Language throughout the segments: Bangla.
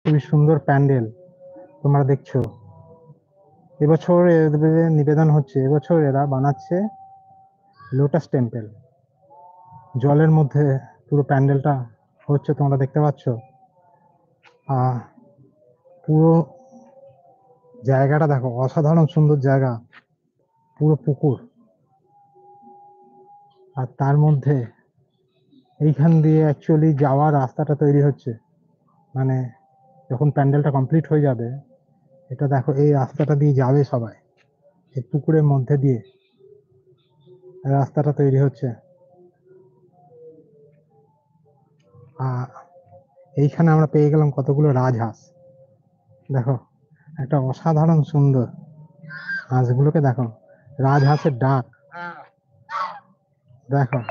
খুবই সুন্দর প্যান্ডেল তোমরা দেখছো। এবছর এদের নিবেদন হচ্ছে, এবছর এরা বানাচ্ছে লোটাস টেম্পল। জলের মধ্যে পুরো প্যান্ডেলটা হচ্ছে, তোমরা দেখতে পাচ্ছ। পুরো জায়গাটা দেখো, অসাধারণ সুন্দর জায়গা, পুরো পুকুর। আর তার মধ্যে এইখান দিয়ে অ্যাকচুয়ালি যাওয়ার রাস্তাটা তৈরি হচ্ছে, মানে যখন প্যান্ডেলটা কমপ্লিট হয়ে যাবে, এটা দেখো এই রাস্তাটা দিয়ে যাবে সবাই, এই পুকুরের মধ্যে দিয়ে রাস্তাটা তৈরি হচ্ছে। আর এইখানে আমরা পেয়ে গেলাম কতগুলো রাজহাঁস। দেখো একটা অসাধারণ সুন্দর হাঁসগুলোকে দেখো, রাজহাঁসের ডাক দেখো,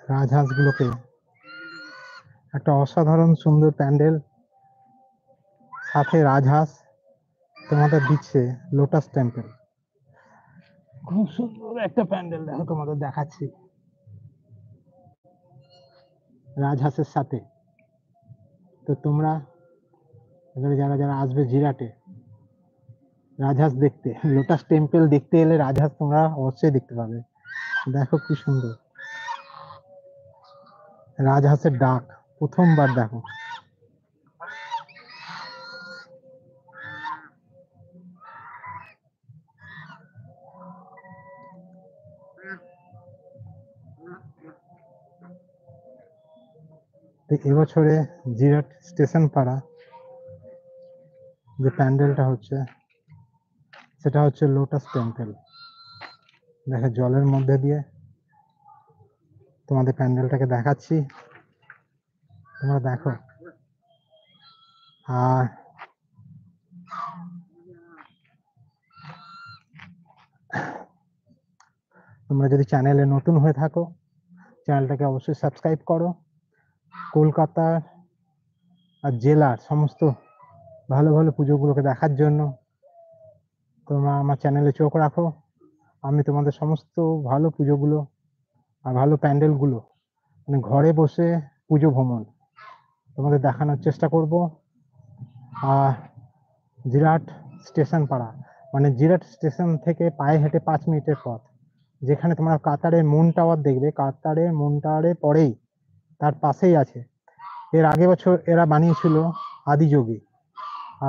রাজহাঁসগুলোকে। একটা অসাধারণ সুন্দর প্যান্ডেল, সাথে রাজহাঁস তোমাদের দিচ্ছে লোটাস টেম্পল। খুব সুন্দর একটা প্যান্ডেল দেখো, তোমাদের দেখাচ্ছি রাজহাঁসের সাথে। তো তোমরা এবারে যারা যারা আসবে জিরাটে রাজহাঁস দেখতে, লোটাস টেম্পল দেখতে এলে রাজহাঁস তোমরা অবশ্যই দেখতে পাবে। দেখো কি সুন্দর রাজহাঁসের ডাক, প্রথমবার দেখো। তো এবছরে জিরাট স্টেশন পাড়া যে প্যান্ডেলটা হচ্ছে, সেটা হচ্ছে লোটাস টেম্পল। দেখো জলের মধ্যে দিয়ে তোমাদের প্যান্ডেলটাকে দেখাচ্ছি, তোমরা দেখো। আর তোমরা যদি চ্যানেলে নতুন হয়ে থাকো, চ্যানেলটাকে অবশ্যই সাবস্ক্রাইব করো। কলকাতা আর জেলার সমস্ত ভালো ভালো পুজোগুলোকে দেখার জন্য তোমরা আমার চ্যানেলে চোখ রাখো। আমি তোমাদের সমস্ত ভালো পুজোগুলো আর ভালো প্যান্ডেলগুলো, মানে ঘরে বসে পুজো ভ্রমণ তোমাদের দেখানোর চেষ্টা করব। আর জিরাট স্টেশন পাড়া, মানে জিরাট স্টেশন থেকে পায়ে হেঁটে 5 মিনিটের পথ, যেখানে তোমরা কাতারের মুন টাওয়ার দেখবে, কাতারের মুন টাওয়ারের পরেই তার পাশেই আছে। এর আগে বছর এরা বানিয়েছিল আদিযোগী,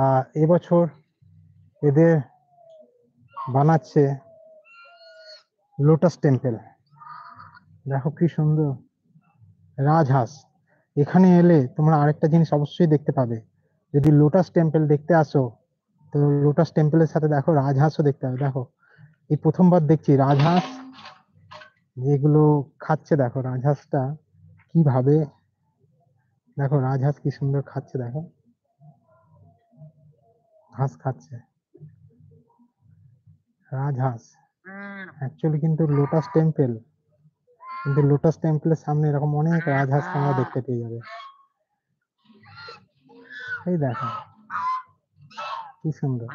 আর এবছর এদের বানাচ্ছে লোটাস টেম্পল। দেখো কি সুন্দর রাজহাঁস। এখানে এলে তোমরা আরেকটা জিনিস অবশ্যই দেখতে পাবে, যদি লোটাস টেম্পল দেখতে আসো, তো লোটাস টেম্পলের সাথে দেখো রাজহাঁসও দেখতে হবে। দেখো এই প্রথমবার দেখছি রাজহাঁস যেগুলো খাচ্ছে, দেখো রাজহাঁসটা কিভাবে, দেখো রাজহাঁস কি সুন্দর খাচ্ছে, দেখো ঘাস খাচ্ছে রাজহাঁস। অ্যাকচুয়ালি কিন্তু লোটাস টেম্পল, কিন্তু লোটাস টেম্পলের সামনে এরকম অনেক রাজহাঁস তোমরা দেখতে পেয়ে যাবে। এই দেখো কি সুন্দর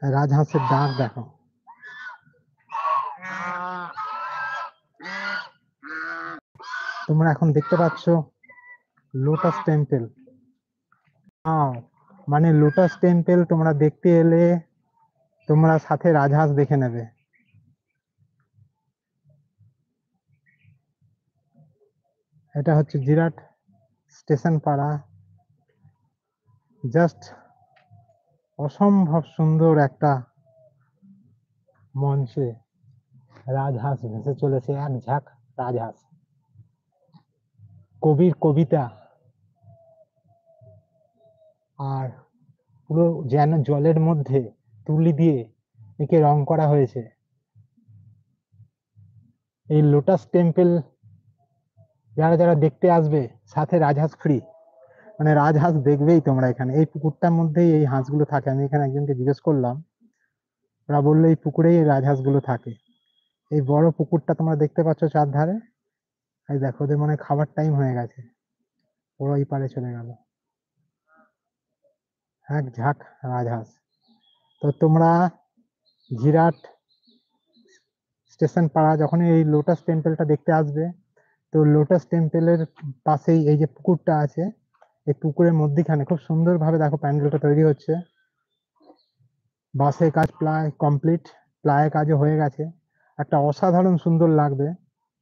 রাজহাঁসের ডাক দেখো। তোমরা এখন দেখতে পাচ্ছ লোটাস টেম্পল। মানে লোটাস টেম্পল তোমরা দেখতে এলে তোমরা সাথে রাজহাঁস দেখে নেবে। এটা হচ্ছে জিরাট স্টেশন পাড়া। জাস্ট অসম্ভব সুন্দর একটা মঞ্চে রাজহাঁস ভেসে চলেছে, এক ঝাঁক রাজহাঁস। কবির কবিতা, আর পুরো যেন জলের মধ্যে তুলি দিয়ে একে রং করা হয়েছে। এই লোটাস টেম্পল যারা যারা দেখতে আসবে সাথে রাজহাঁস ফ্রি, মানে রাজহাঁস দেখবেই তোমরা। এখানে এই পুকুরটার মধ্যেই এই হাঁসগুলো থাকে। আমি এখানে একজনকে জিজ্ঞেস করলাম, ওরা বললো এই পুকুরেই এই রাজহাঁসগুলো থাকে। এই বড় পুকুরটা তোমরা দেখতে পাচ্ছ চারধারে। এই দেখো ওদের মনে হয় খাবার টাইম হয়ে গেছে, ওরা এই পারে চলে গেল। এক ঝাঁক রাজহাঁস। তো তোমরা জিরাট স্টেশন পাড়া যখন এই লোটাস টেম্পলটা দেখতে আসবে, তো লোটাস টেম্পলের পাশেই এই যে পুকুরটা আছে, এই পুকুরের মধ্যিখানে খুব সুন্দরভাবে দেখো প্যান্ডেলটা তৈরি হচ্ছে। বাঁশের কাজ প্রায় কমপ্লিট, প্লায়ের কাজও হয়ে গেছে। একটা অসাধারণ সুন্দর লাগবে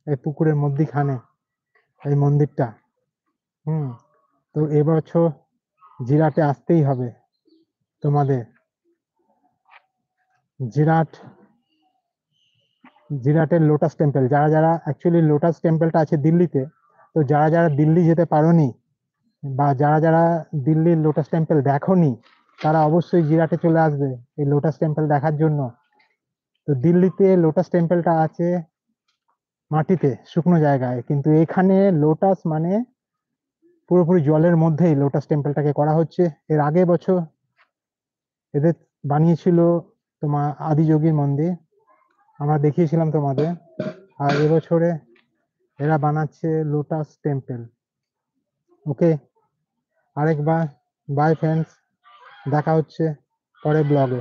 এই পুকুরের মধ্যিখানে এই মন্দিরটা। হুম। তো এবছর জিরাটে আসতেই হবে তোমাদের। জিরাট, জিরাটের লোটাস টেম্পল, যারা যারা অ্যাকচুয়ালি লোটাস টেম্পলটা আছে দিল্লিতে, তো যারা যারা দিল্লি যেতে পারোনি বা যারা যারা দিল্লির লোটাস টেম্পল দেখোনি, তারা অবশ্যই জিরাটে চলে আসবে এই লোটাস টেম্পল দেখার জন্য। তো দিল্লিতে লোটাস টেম্পলটা আছে মাটিতে, শুকনো জায়গায়, কিন্তু এখানে লোটাস মানে পুরোপুরি জলের মধ্যেই লোটাস টেম্পলটাকে করা হচ্ছে। এর আগে বছর এদের বানিয়েছিল তোমার আদিযোগীর মন্দির, আমরা দেখিয়েছিলাম তোমাদের। আর এবছরে এরা বানাচ্ছে লোটাস টেম্পল। ওকে, আরেকবার বাই ফ্রেন্ডস, দেখা হচ্ছে পরের ব্লগে।